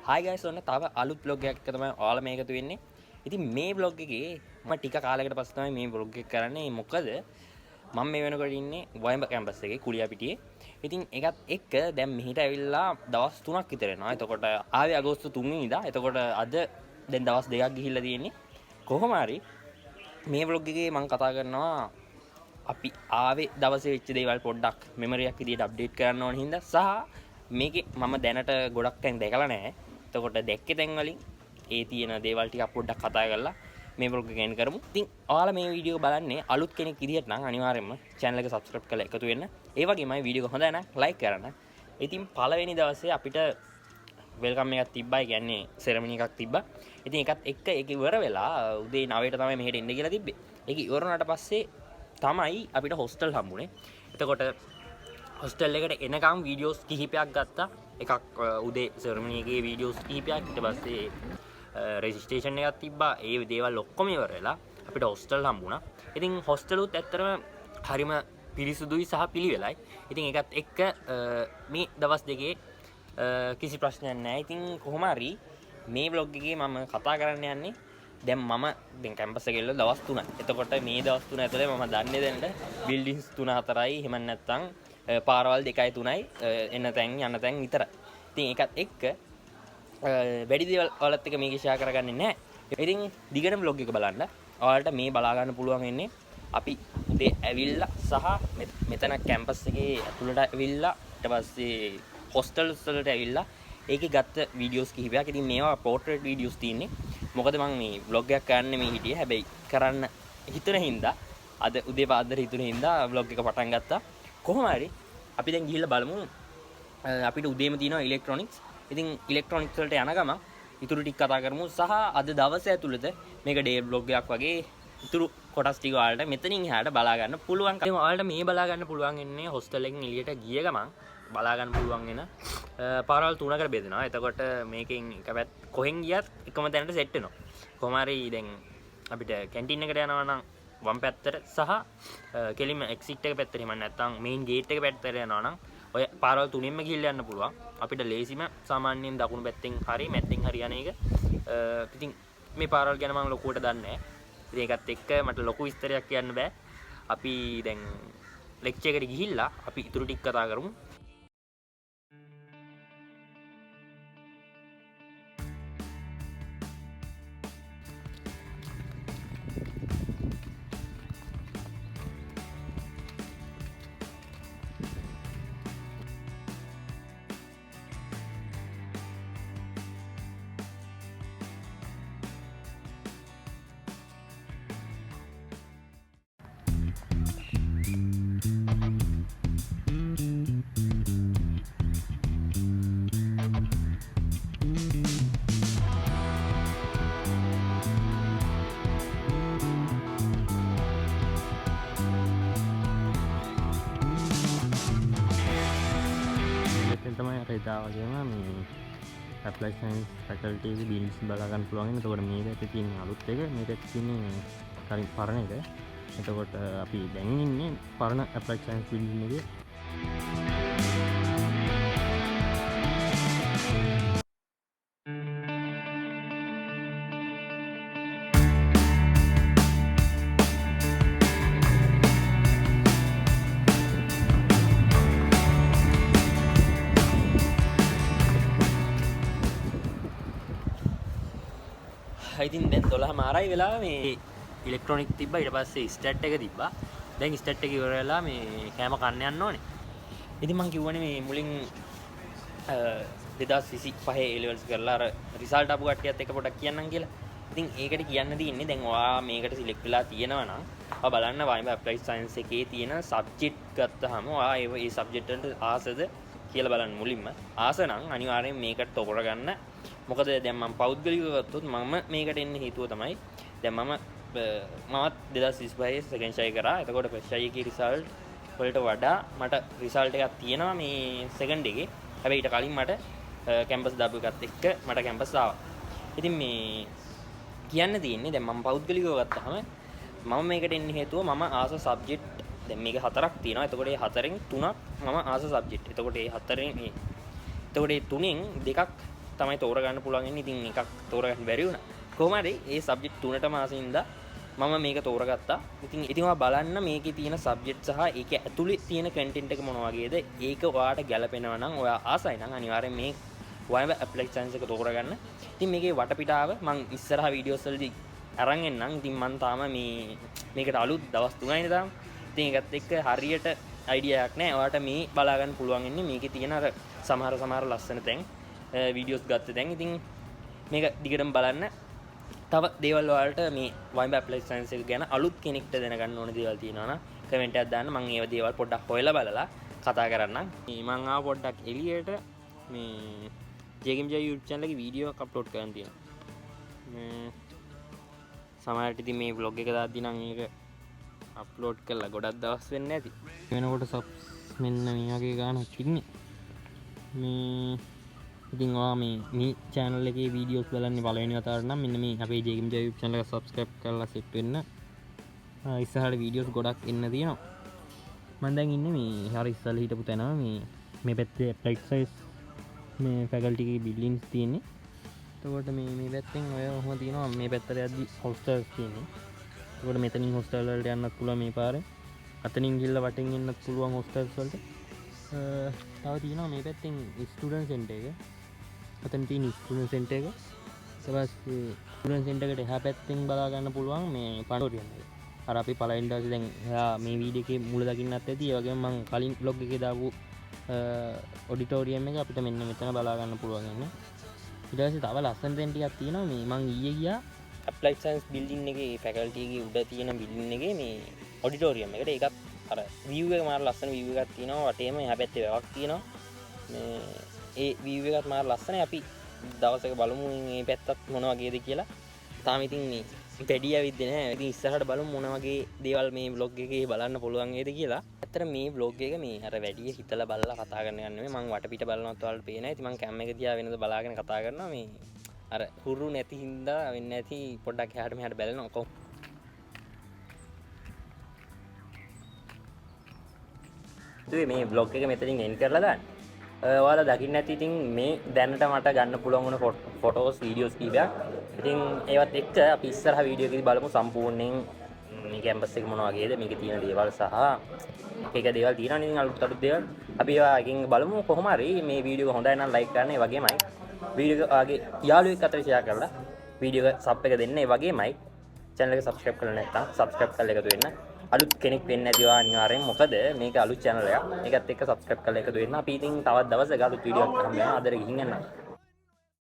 Hi guys, ඔන්න තව අලුත් vlog එකක් තමයි ඔයාලා මේක තු වෙන්නේ. ඉතින් මේ vlog එකේ මම ටික කාලයකට පස්සේ තමයි මේ vlog එක කරන්නේ. මොකද මම මේ වෙනකොට ඉන්නේ වයඹ කැම්පස් එකේ කුලියාපිටියේ. ඉතින් ඒකත් එක්ක දැන් මෙහිට ඇවිල්ලා දවස් 3ක් විතර වෙනවා. එතකොට ආවේ අගෝස්තු 3 වෙනිදා. එතකොට අද දැන් දවස් 2ක් ගිහිල්ලා තියෙන්නේ. කොහොම හරි මේ vlog එකේ මම කතා කරනවා අපි ආවේ දවසේ වෙච්ච දේවල් පොඩ්ඩක් මෙමරි එකක් විදියට අප්ඩේට් කරන්න ඕන හින්දා සහ මේකේ මම දැනට ගොඩක් තැන් දැකලා නැහැ. එතකොට දැක්කේ තැන් වලින් ඒ තියෙන දේවල් ටික පොඩ්ඩක් කතා කරලා මේ vlog එක එන්න කරමු. ඉතින් ඔයාලා මේ වීඩියෝ බලන්නේ අලුත් කෙනෙක් විදියට නම් අනිවාර්යයෙන්ම channel එක subscribe කරලා එකතු වෙන්න. ඒ වගේමයි වීඩියෝ එක හොඳ නම් like කරන්න. ඉතින් පළවෙනි දවසේ අපිට වෙල්කම් එකක් තිබ්බා. ඒ කියන්නේ සෙරමනි එකක් තිබ්බා. ඉතින් ඒකත් එක්ක ඒක ඉවර වෙලා උදේ 9ට තමයි මෙහෙට එන්න කියලා තිබ්බේ. ඒක ඉවර වුණාට පස්සේ තමයි අපිට හොස්ටල් හම්බුනේ. එතකොට හොස්ටල් එකට එනකම් වීඩියෝස් කිහිපයක් ගත්තා. එකක් උදේ සෙරමනි එකේ වීඩියෝස් කිහිපයක්, ඊට පස්සේ රෙජිස්ට්‍රේෂන් එකක් තිබ්බා. ඒ දේවල් ඔක්කොම ඉවර වෙලා අපිට හොස්ටල් හම්බුණා. ඉතින් හොස්ටලුත් ඇත්තටම හරිම පිරිසුදුයි සහ පිළිවෙලයි. ඉතින් ඒකත් එක්ක මේ දවස් දෙකේ කිසි ප්‍රශ්නයක් නැහැ. ඉතින් කොහොම හරි මේ vlog එකේ මම කතා කරන්න යන්නේ දැන් මම දැන් කැම්පස් එකේ ඉන්න දවස් 3යි. එතකොට මේ දවස් 3 ඇතුලේ මම දන්නේ දැනට බිල්ඩින්ග්ස් 3-4යි එහෙම නැත්නම් පාරවල් 2යි 3යි එන තැන් යන තැන් විතරයි. ඉතින් ඒකත් එක්ක වැඩි දේවල් ඔයාලත් එක්ක මේක ෂෙයා කරගන්නේ නැහැ. ඉතින් දිගටම vlog එක බලන්න. ඔයාලට මේ බලා ගන්න පුළුවන් වෙන්නේ අපි උදේ ඇවිල්ලා සහ මෙතන කැම්පස් එකේ ඇතුළට ඇවිල්ලා ඊට පස්සේ හොස්ටල්ස් වලට ඇවිල්ලා ඒකේ ගත්ත වීඩියෝස් කිහිපයක්. ඉතින් මේවා පෝර්ට්‍රේට් වීඩියෝස් තියෙන්නේ. මොකද මම මේ vlog එකක් කරන්න මේ හිටියේ. හැබැයි කරන්න හිතුන හින්දා අද උදේ පාන්දර හිතුන හින්දා vlog එක පටන් ගත්තා. කොහොම හරි අපි දැන් ගිහිල්ලා බලමු. අපිට උදේම තියෙනවා ඉලෙක්ට්‍රොනික්ස්. ඉතින් ඉලෙක්ට්‍රොනික්ස් වලට යන ගමන් ඉතුරු ටික කතා කරමු සහ අද දවසේ ඇතුළත මේක ඩේ vlog එකක් වගේ ඉතුරු කොටස් ටික ඔයාලට මෙතනින් එහාට බලා ගන්න පුළුවන්. ඉතින් ඔයාලට මේ බලා ගන්න පුළුවන් ඉන්නේ හොස්ටල් එකෙන් එළියට ගිය ගමන් බලා ගන්න පුළුවන් වෙන පාරවල් 3කට බෙදෙනවා. එතකොට මේකෙන් එක පැත්ත කොහෙන් ගියත් එකම තැනට සෙට් වෙනවා. කොහොම හරි දැන් අපිට කැන්ටින් එකට යනවා නම් වම් පැත්තට සහ කෙලින්ම එක්සිට් එක පැත්තට එහෙම නැත්නම් මේන් ගේට් එක පැත්තට යනවා නම් ඔය පාරවල් තුනින්ම ගිහිල්ලා යන්න පුළුවන්. අපිට ලේසිම සාමාන්‍යයෙන් දකුණු පැත්තෙන් හරි මැද්දෙන් හරි යන එක. ඉතින් මේ පාරවල් ගැන මම ලොකුවට දන්නේ නැහැ. ඉතින් ඒකත් එක්ක මට ලොකු විස්තරයක් කියන්න බෑ. අපි දැන් ලෙක්චර් එකට ගිහිල්ලා අපි ඉතුරු ටික කතා කරමු. තමයි රේතා වගේම මේ ඇප්ලයි සයන්ස් ෆැකල්ටි එකේ බිල්ස් බලා ගන්න පුළුවන්. එතකොට මේක ඇත්තේ තියෙන අලුත් එක, මේක ඇත්තේ තියෙන්නේ කලින් පරණ එක. එතකොට අපි දැන් ඉන්නේ පරණ ඇප්ලයි සයන්ස් බිල්ඩින් එකේ. ඉතින් දැන් 12:00 වෙලා මේ ඉලෙක්ට්‍රොනික් තිබ්බා. ඊට පස්සේ ස්ටැට් එක තිබ්බා. දැන් ස්ටැට් එක ඉවර වෙලා මේ කෑම කන්න යන්න ඕනේ. ඉතින් මම කිව්වනේ මේ මුලින් 2025 A levels කරලා අර රිසල්ට් ආපු කට්ටියත් එක පොඩක් කියන්නම් කියලා. ඉතින් ඒකට කියන්න තියෙන්නේ දැන් ඔයා මේකට සිලෙක්ට් වෙලා තියෙනවා නම් ඔයා බලන්න වයිම ඇප්ලයිඩ් සයන්ස් එකේ තියෙන සබ්ජෙක්ට් ගත්තාම ඔයා ඒ සබ්ජෙක්ට් වලට ආසද කියලා බලන්න මුලින්ම. ආස නම් අනිවාර්යෙන් මේකට තෝරා ගන්න. මොකද දැන් මම පෞද්ගලිකව ගත්තොත් මම මේකට එන්න හේතුව තමයි දැන් මමත් 2025 සෙකන්ඩ් ෂයි කරා. එතකොට ෆස්ට් ෂයි එකේ රිසල්ට් වලට වඩා මට රිසල්ට් එකක් තියෙනවා මේ සෙකන්ඩ් එකේ. හැබැයි ඊට කලින් මට කැම්පස් දාපු එකත් එක්ක මට කැම්පස් ආවා. ඉතින් මේ කියන්න තියෙන්නේ දැන් මම පෞද්ගලිකව ගත්තාම මම මේකට එන්න හේතුව මම ආස සබ්ජෙක්ට් දැන් මේක හතරක් තියෙනවා. එතකොට මේ හතරෙන් තුනක් මම ආස සබ්ජෙක්ට්. එතකොට මේ හතරෙන් එතකොට මේ තුනෙන් දෙකක් තමයි තෝරගන්න පුළුවන් ඉන්නේ. ඉතින් එකක් තෝරගන්න බැරි වුණා. කොහොම හරි මේ සබ්ජෙක්ට් තුනටම ආසින්දා මම මේක තෝරගත්තා. ඉතින් ඔයා බලන්න මේකේ තියෙන සබ්ජෙක්ට් සහ ඒක ඇතුලේ තියෙන කන්ටෙන්ට් එක මොන වගේද? ඒක ඔයාට ගැලපෙනවා නම් ඔයා ආසයි නම් අනිවාර්යෙන් මේ YB Applied Science එක තෝරගන්න. ඉතින් මේකේ වටපිටාව මම ඉස්සරහා වීඩියෝස් වලදී අරන් එන්නම්. ඉතින් මම තාම මේකට අලුත් දවස් 3යිනේ තාම. ඉතින් ඒකත් එක්ක හරියට අයිඩියා එකක් නැහැ. ඔයාට මේ බලා ගන්න පුළුවන් ඉන්නේ මේකේ තියෙන අර සමහර ලස්සන තැන් වීඩියෝස් ගත්ත තැන්. ඉතින් මේක දිගටම බලන්න. තව දේවල් වලට මේ YB Applied Science එක ගැන අලුත් කෙනෙක්ට දැනගන්න ඕන දේවල් තියෙනවා නම් කමෙන්ට් එකක් දාන්න. මම ඒව දේවල් පොඩ්ඩක් හොයලා බලලා කතා කරන්නම්. මම ආව පොඩ්ඩක් එළියට මේ JKMJ YouTube channel එකේ වීඩියෝ එකක් අප්ලෝඩ් කරන්න තියෙනවා. සමහරට ඉතින් මේ vlog එක දාද්දි නම් ඒක අප්ලෝඩ් කරලා ගොඩක් දවස් වෙන්නේ නැති. වෙනකොට සබ්ස් මෙන්න මේ වගේ ගානක් ඉන්නේ. මේ ඉතින් ඔයා මේ channel එකේ වීඩියෝස් බලන්නේ පළවෙනි වතාවට නම් මෙන්න මේ අපේ JKMJ YouTube channel එක subscribe කරලා set වෙන්න. ඉස්සරහට වීඩියෝස් ගොඩක් එන්න තියෙනවා. මම දැන් ඉන්නේ මේ හරි ඉස්සල්ලා හිටපු තැන මේ පැත්තේ Applied Science මේ faculty එකේ buildings තියෙන්නේ. එතකොට මේ පැත්තෙන් ඔය ඔහොම තියෙනවා. මේ පැත්තට යද්දි hostels තියෙන්නේ. එතකොට මෙතනින් hostel වලට යන්නත් පුළුවන් මේ පාරේ. අතනින් ගිහලා වටෙන් එන්නත් පුළුවන් hostels වලට. තව තියෙනවා මේ පැත්තෙන් student center එක. අතන තියෙන student center එක. ඊට පස්සේ student center එකට එහා පැත්තෙන් බලා ගන්න පුළුවන් මේ planetarium එක. අර අපි පළවෙනි දවසේ දැන් එයා මේ වීඩියෝ එකේ මුල දකින්නත් ඇති. ඒ වගේම මම කලින් vlog එකේ දාපු ඔඩිටෝරියම් එක අපිට මෙන්න මෙතන බලා ගන්න පුළුවන් ඉන්නේ. ඊට පස්සේ තව ලස්සන තැන් ටිකක් තියෙනවා. මේ මං ඊයේ ගියා Applied Science building එකේ faculty එකේ උඩ තියෙන building එකේ මේ ඔඩිටෝරියම් එකට. ඒකත් අර view එක මාර ලස්සන view එකක් තියෙනවා. වටේම එහා පැත්තේ වැවක් තියෙනවා. මේ ඒ view එකත් මාර ලස්සනයි. අපි දවසක බලමු මේ පැත්තත් මොන වගේද කියලා. තාම ඉතින් මේ පැඩි ඇවිද්දේ නැහැ. ඉතින් ඉස්සරහට බලමු මොන වගේ දේවල් මේ vlog එකේ බලන්න පුළුවන් වේද කියලා. ඇත්තට මේ vlog එක මේ අර වැඩි හිතලා බලලා කතා කරන්න යන්නේ නෙමෙයි. මම වටපිට බලනවත් ඔයාලට පේනවා. ඉතින් මම කැම් එක දිහා වෙනද බලාගෙන කතා කරනවා. මේ අර හුරු නැති හින්දා වෙන්නේ නැති පොඩ්ඩක් එහාට මෙහාට බලනවා කොහොම. මේ vlog එක මෙතනින් end කරලා දාන්න. ඔයාලා දකින්න ඇති ඉතින් මේ දැනට මට ගන්න පුළුවන් වුණ ෆොටෝස් වීඩියෝස් කීපයක්. ඉතින් ඒවත් එක්ක අපි ඉස්සරහ වීඩියෝ එකේදී බලමු සම්පූර්ණයෙන් මේ කැම්පස් එක මොන වගේද, මේකේ තියෙන දේවල් සහ එක දේවල් තියෙනවා නේ අලුත් දේවල්. අපි ඒවා එකකින් බලමු. කොහොම හරි මේ වීඩියෝ එක හොඳයි නම් ලයික් කරන්න. ඒ වගේමයි වීඩියෝ එක ඔයාගේ යාළුවෙක් අතර ෂෙයා කරලා වීඩියෝ එක සබ් එක දෙන්න. ඒ වගේමයි channel එක subscribe කරලා නැත්නම් subscribe කරලා එකතු වෙන්න. අලුත් කෙනෙක් වෙන්න ඇතිවා අනිවාර්යෙන්. මොකද මේක අලුත් channel එකක්. මේකත් එක්ක subscribe කරලා එකතු වෙන්න. අපි ඉතින් තවත් දවසක අලුත් වීඩියෝ එකක් හම්බ වෙනවා. අදට ගිහින් යන්න.